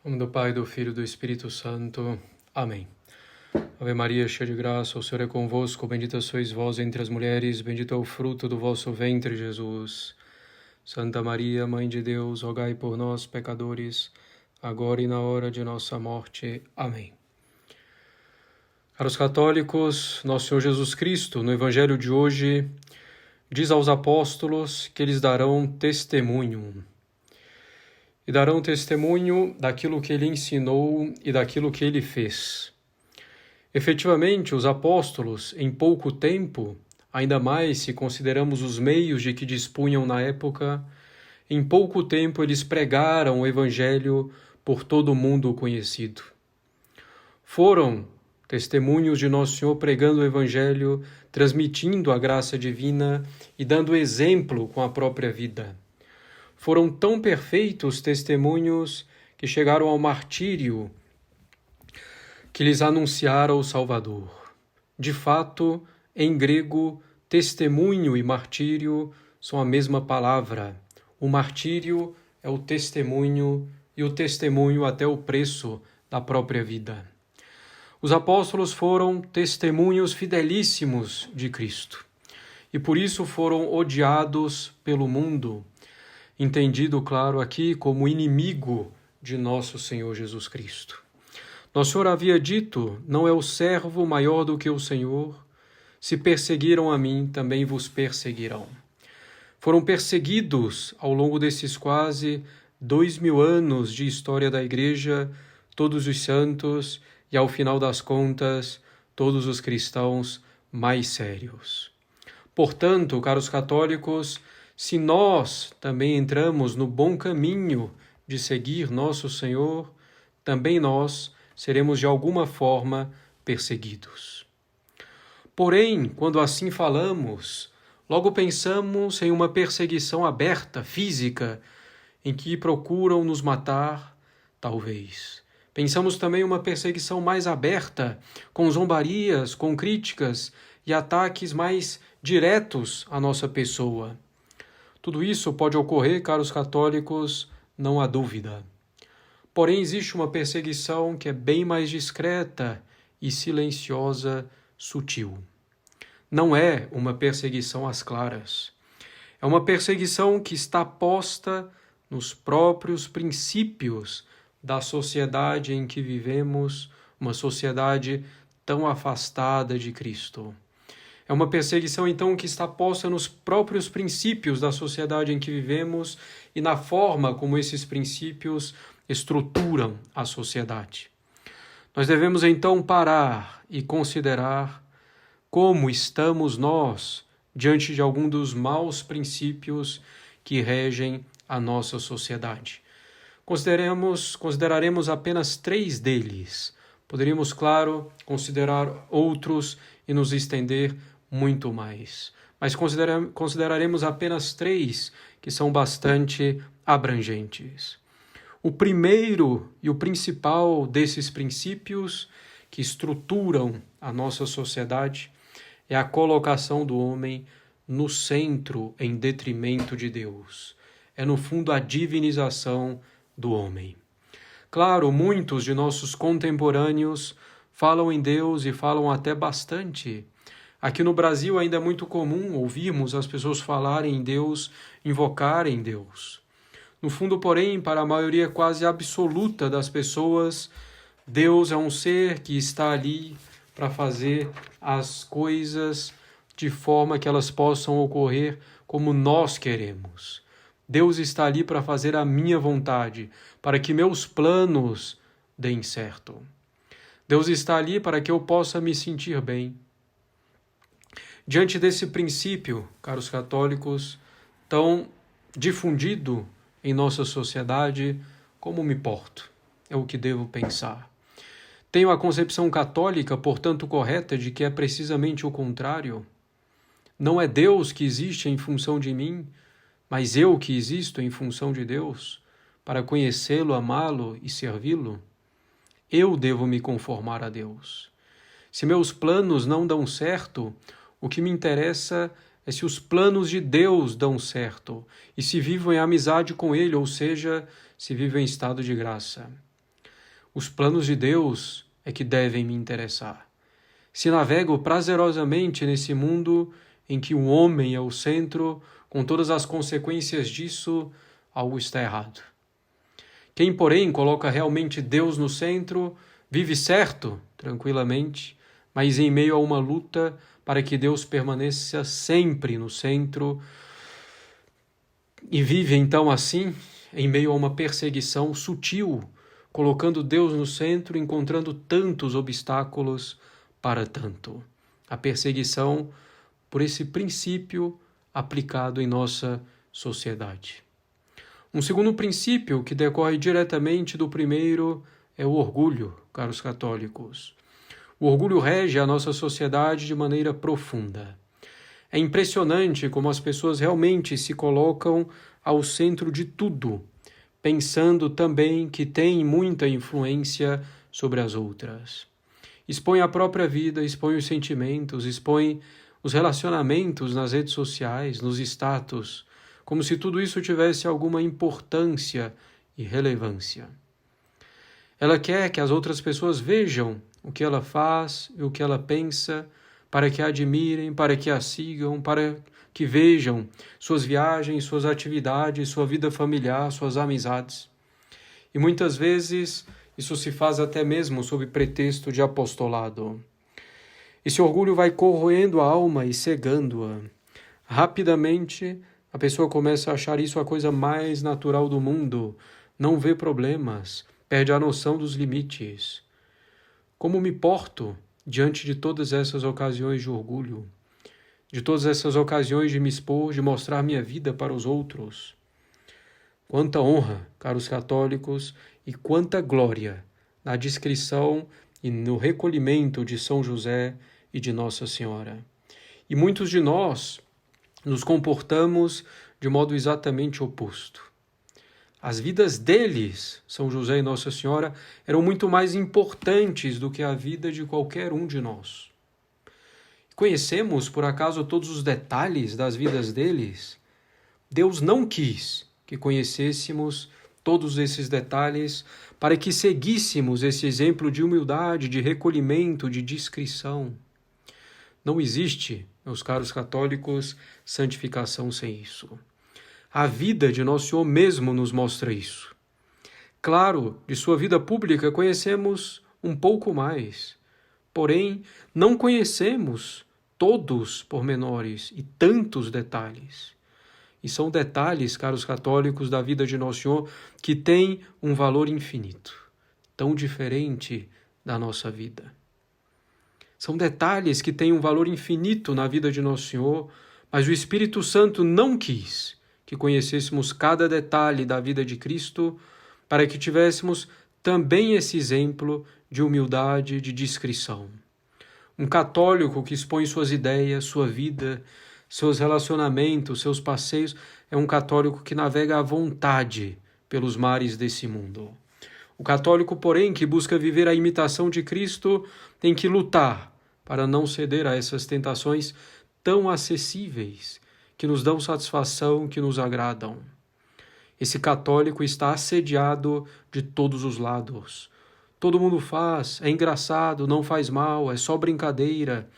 Em nome do Pai, do Filho e do Espírito Santo. Amém. Ave Maria, cheia de graça, o Senhor é convosco, bendita sois vós entre as mulheres, bendito é o fruto do vosso ventre, Jesus. Santa Maria, Mãe de Deus, rogai por nós, pecadores, agora e na hora de nossa morte. Amém. Caros católicos, nosso Senhor Jesus Cristo, no Evangelho de hoje, diz aos apóstolos que eles darão testemunho. E darão testemunho daquilo que ele ensinou e daquilo que ele fez. Efetivamente, os apóstolos, em pouco tempo, ainda mais se consideramos os meios de que dispunham na época, em pouco tempo eles pregaram o Evangelho por todo o mundo conhecido. Foram testemunhos de Nosso Senhor pregando o Evangelho, transmitindo a graça divina e dando exemplo com a própria vida. Foram tão perfeitos testemunhos que chegaram ao martírio que lhes anunciara o Salvador. De fato, em grego, testemunho e martírio são a mesma palavra. O martírio é o testemunho e o testemunho até o preço da própria vida. Os apóstolos foram testemunhos fidelíssimos de Cristo e por isso foram odiados pelo mundo, entendido, claro, aqui como inimigo de nosso Senhor Jesus Cristo. Nosso Senhor havia dito, não é o servo maior do que o Senhor, se perseguiram a mim, também vos perseguirão. Foram perseguidos ao longo desses quase 2000 anos de história da Igreja, todos os santos e, ao final das contas, todos os cristãos mais sérios. Portanto, caros católicos, se nós também entramos no bom caminho de seguir nosso Senhor, também nós seremos de alguma forma perseguidos. Porém, quando assim falamos, logo pensamos em uma perseguição aberta, física, em que procuram nos matar, talvez. Pensamos também em uma perseguição mais aberta, com zombarias, com críticas e ataques mais diretos à nossa pessoa. Tudo isso pode ocorrer, caros católicos, não há dúvida. Porém, existe uma perseguição que é bem mais discreta e silenciosa, sutil. Não é uma perseguição às claras. É uma perseguição que está posta nos próprios princípios da sociedade em que vivemos, uma sociedade tão afastada de Cristo. É uma perseguição, então, que está posta nos próprios princípios da sociedade em que vivemos e na forma como esses princípios estruturam a sociedade. Nós devemos, então, parar e considerar como estamos nós diante de algum dos maus princípios que regem a nossa sociedade. Consideraremos apenas 3 deles. Poderíamos, claro, considerar outros e nos estender muito mais. Mas consideraremos apenas 3 que são bastante abrangentes. O primeiro e o principal desses princípios que estruturam a nossa sociedade é a colocação do homem no centro em detrimento de Deus. É, no fundo, a divinização do homem. Claro, muitos de nossos contemporâneos falam em Deus e falam até bastante. Aqui no Brasil ainda é muito comum ouvirmos as pessoas falarem em Deus, invocarem Deus. No fundo, porém, para a maioria quase absoluta das pessoas, Deus é um ser que está ali para fazer as coisas de forma que elas possam ocorrer como nós queremos. Deus está ali para fazer a minha vontade, para que meus planos deem certo. Deus está ali para que eu possa me sentir bem. Diante desse princípio, caros católicos, tão difundido em nossa sociedade, como me porto? É o que devo pensar. Tenho a concepção católica, portanto, correta de que é precisamente o contrário. Não é Deus que existe em função de mim, mas eu que existo em função de Deus, para conhecê-lo, amá-lo e servi-lo. Eu devo me conformar a Deus. Se meus planos não dão certo, o que me interessa é se os planos de Deus dão certo e se vivo em amizade com Ele, ou seja, se vivo em estado de graça. Os planos de Deus é que devem me interessar. Se navego prazerosamente nesse mundo em que o homem é o centro, com todas as consequências disso, algo está errado. Quem, porém, coloca realmente Deus no centro, vive certo, tranquilamente, mas em meio a uma luta para que Deus permaneça sempre no centro, e vive então assim, em meio a uma perseguição sutil, colocando Deus no centro, encontrando tantos obstáculos para tanto. A perseguição por esse princípio aplicado em nossa sociedade. Um segundo princípio que decorre diretamente do primeiro é o orgulho, caros católicos. O orgulho rege a nossa sociedade de maneira profunda. É impressionante como as pessoas realmente se colocam ao centro de tudo, pensando também que têm muita influência sobre as outras. Expõe a própria vida, expõe os sentimentos, expõe os relacionamentos nas redes sociais, nos status, como se tudo isso tivesse alguma importância e relevância. Ela quer que as outras pessoas vejam o que ela faz e o que ela pensa, para que a admirem, para que a sigam, para que vejam suas viagens, suas atividades, sua vida familiar, suas amizades. E muitas vezes isso se faz até mesmo sob pretexto de apostolado. Esse orgulho vai corroendo a alma e cegando-a. Rapidamente, a pessoa começa a achar isso a coisa mais natural do mundo, não vê problemas, perde a noção dos limites. Como me porto diante de todas essas ocasiões de orgulho, de todas essas ocasiões de me expor, de mostrar minha vida para os outros? Quanta honra, caros católicos, e quanta glória na discrição e no recolhimento de São José e de Nossa Senhora. E muitos de nós nos comportamos de modo exatamente oposto. As vidas deles, São José e Nossa Senhora, eram muito mais importantes do que a vida de qualquer um de nós. Conhecemos, por acaso, todos os detalhes das vidas deles? Deus não quis que conhecêssemos todos esses detalhes para que seguíssemos esse exemplo de humildade, de recolhimento, de discrição. Não existe, meus caros católicos, santificação sem isso. A vida de Nosso Senhor mesmo nos mostra isso. Claro, de sua vida pública conhecemos um pouco mais, porém não conhecemos todos pormenores e tantos detalhes. E são detalhes, caros católicos, da vida de Nosso Senhor que têm um valor infinito, tão diferente da nossa vida. São detalhes que têm um valor infinito na vida de Nosso Senhor, mas o Espírito Santo não quis que conhecêssemos cada detalhe da vida de Cristo, para que tivéssemos também esse exemplo de humildade, de discrição. Um católico que expõe suas ideias, sua vida, seus relacionamentos, seus passeios, é um católico que navega à vontade pelos mares desse mundo. O católico, porém, que busca viver a imitação de Cristo, tem que lutar para não ceder a essas tentações tão acessíveis, que nos dão satisfação, que nos agradam. Esse católico está assediado de todos os lados. Todo mundo faz, é engraçado, não faz mal, é só brincadeira.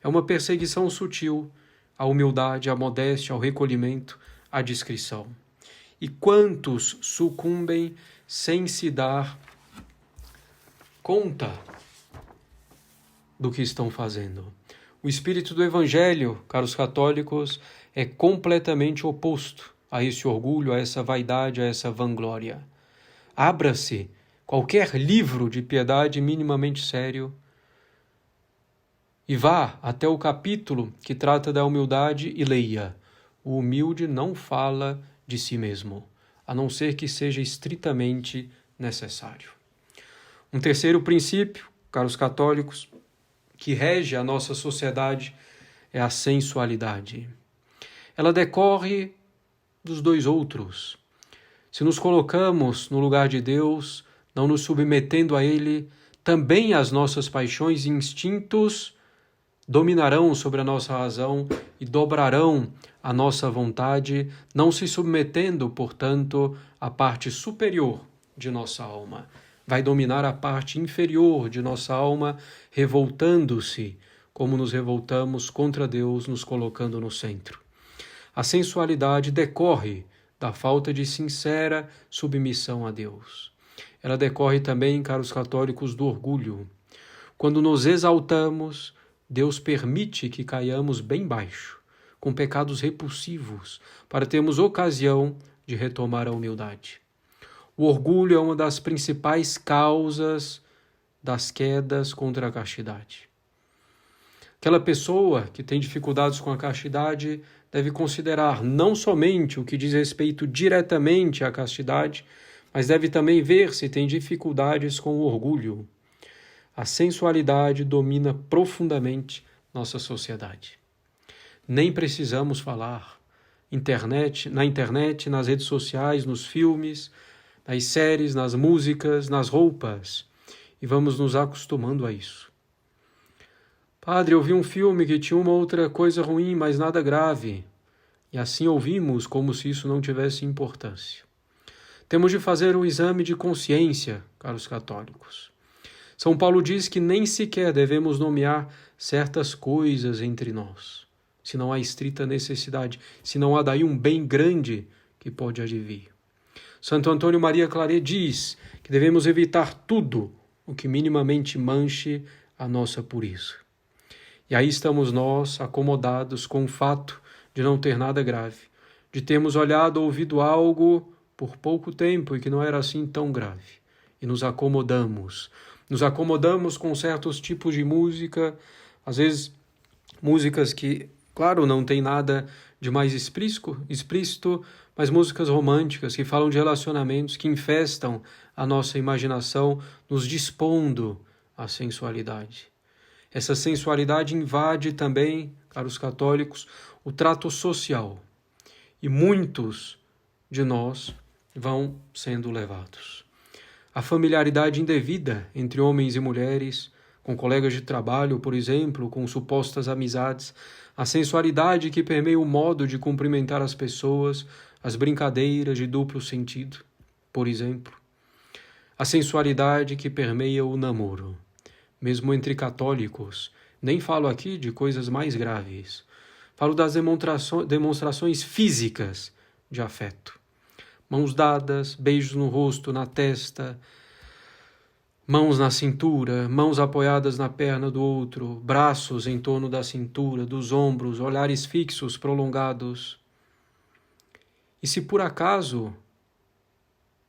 É uma perseguição sutil à humildade, à modéstia, ao recolhimento, à discrição. E quantos sucumbem sem se dar conta do que estão fazendo? O espírito do Evangelho, caros católicos, é completamente oposto a esse orgulho, a essa vaidade, a essa vanglória. Abra-se qualquer livro de piedade minimamente sério e vá até o capítulo que trata da humildade e leia. O humilde não fala de si mesmo, a não ser que seja estritamente necessário. Um terceiro princípio, caros católicos, que rege a nossa sociedade é a sensualidade. Ela decorre dos dois outros. Se nos colocamos no lugar de Deus, não nos submetendo a Ele, também as nossas paixões e instintos dominarão sobre a nossa razão e dobrarão a nossa vontade, não se submetendo, portanto, à parte superior de nossa alma. vai dominar a parte inferior de nossa alma, revoltando-se, como nos revoltamos contra Deus, nos colocando no centro. A sensualidade decorre da falta de sincera submissão a Deus. Ela decorre também, caros católicos, do orgulho. Quando nos exaltamos, Deus permite que caiamos bem baixo, com pecados repulsivos, para termos ocasião de retomar a humildade. O orgulho é uma das principais causas das quedas contra a castidade. Aquela pessoa que tem dificuldades com a castidade deve considerar não somente o que diz respeito diretamente à castidade, mas deve também ver se tem dificuldades com o orgulho. A sensualidade domina profundamente nossa sociedade. Nem precisamos falar. Na internet, nas redes sociais, nos filmes, nas séries, nas músicas, nas roupas. E vamos nos acostumando a isso. Padre, eu vi um filme que tinha uma outra coisa ruim, mas nada grave. E assim ouvimos como se isso não tivesse importância. Temos de fazer um exame de consciência, caros católicos. São Paulo diz que nem sequer devemos nomear certas coisas entre nós, se não há estrita necessidade, se não há daí um bem grande que pode advir. Santo Antônio Maria Claret diz que devemos evitar tudo o que minimamente manche a nossa pureza. E aí estamos nós, acomodados com o fato de não ter nada grave, de termos olhado ou ouvido algo por pouco tempo e que não era assim tão grave. E nos acomodamos. Nos acomodamos com certos tipos de música, às vezes músicas que, claro, não tem nada de mais explícito, mas músicas românticas que falam de relacionamentos, que infestam a nossa imaginação, nos dispondo à sensualidade. Essa sensualidade invade também, caros católicos, o trato social. E muitos de nós vão sendo levados. A familiaridade indevida entre homens e mulheres, com colegas de trabalho, por exemplo, com supostas amizades, a sensualidade que permeia o modo de cumprimentar as pessoas, as brincadeiras de duplo sentido, por exemplo. A sensualidade que permeia o namoro. Mesmo entre católicos, nem falo aqui de coisas mais graves. Falo das demonstrações físicas de afeto. Mãos dadas, beijos no rosto, na testa, mãos na cintura, mãos apoiadas na perna do outro, braços em torno da cintura, dos ombros, olhares fixos, prolongados. E se por acaso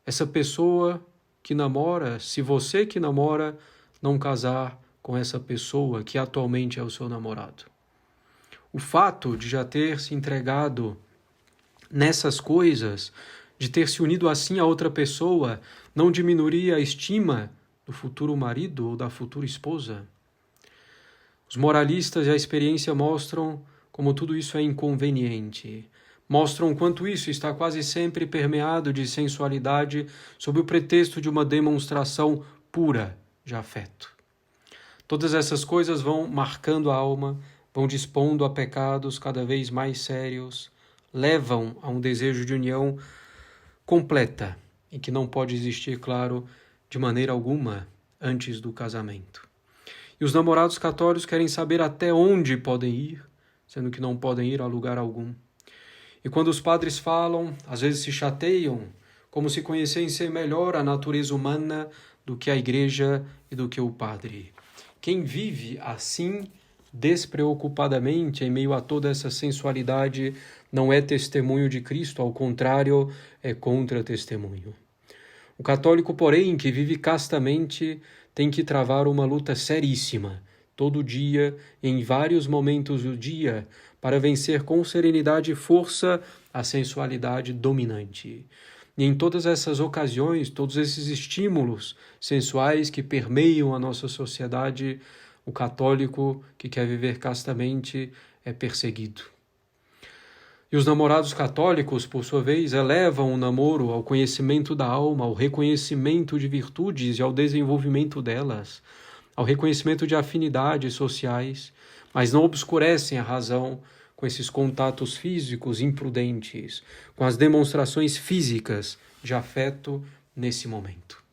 essa pessoa que namora, se você que namora, não casar com essa pessoa que atualmente é o seu namorado. O fato de já ter se entregado nessas coisas, de ter se unido assim a outra pessoa, não diminuiria a estima do futuro marido ou da futura esposa? Os moralistas e a experiência mostram como tudo isso é inconveniente. Mostram quanto isso está quase sempre permeado de sensualidade sob o pretexto de uma demonstração pura de afeto. Todas essas coisas vão marcando a alma, vão dispondo a pecados cada vez mais sérios, levam a um desejo de união completa e que não pode existir, claro, de maneira alguma antes do casamento. E os namorados católicos querem saber até onde podem ir, sendo que não podem ir a lugar algum. E quando os padres falam, às vezes se chateiam, como se conhecessem melhor a natureza humana do que a igreja e do que o padre. Quem vive assim, despreocupadamente, em meio a toda essa sensualidade, não é testemunho de Cristo, ao contrário, é contra-testemunho. O católico, porém, que vive castamente, tem que travar uma luta seríssima, todo dia, em vários momentos do dia, para vencer com serenidade e força a sensualidade dominante. E em todas essas ocasiões, todos esses estímulos sensuais que permeiam a nossa sociedade, o católico que quer viver castamente é perseguido. E os namorados católicos, por sua vez, elevam o namoro ao conhecimento da alma, ao reconhecimento de virtudes e ao desenvolvimento delas, ao reconhecimento de afinidades sociais, mas não obscurecem a razão com esses contatos físicos imprudentes, com as demonstrações físicas de afeto nesse momento.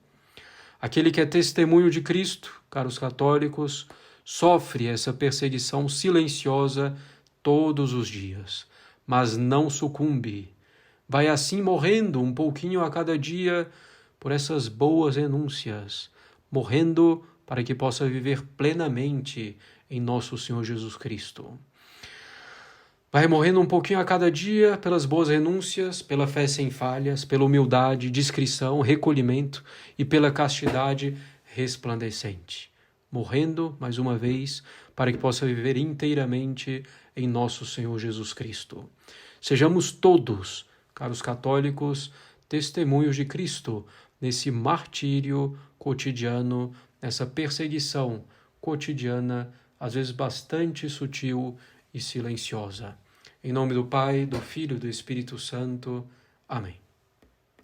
Aquele que é testemunho de Cristo, caros católicos, sofre essa perseguição silenciosa todos os dias, mas não sucumbe. Vai assim morrendo um pouquinho a cada dia por essas boas renúncias, morrendo para que possa viver plenamente em nosso Senhor Jesus Cristo. Vai morrendo um pouquinho a cada dia pelas boas renúncias, pela fé sem falhas, pela humildade, discrição, recolhimento e pela castidade resplandecente. Morrendo, mais uma vez, para que possa viver inteiramente em nosso Senhor Jesus Cristo. Sejamos todos, caros católicos, testemunhos de Cristo nesse martírio cotidiano, nessa perseguição cotidiana, às vezes bastante sutil e silenciosa. Em nome do Pai, do Filho e do Espírito Santo. Amém.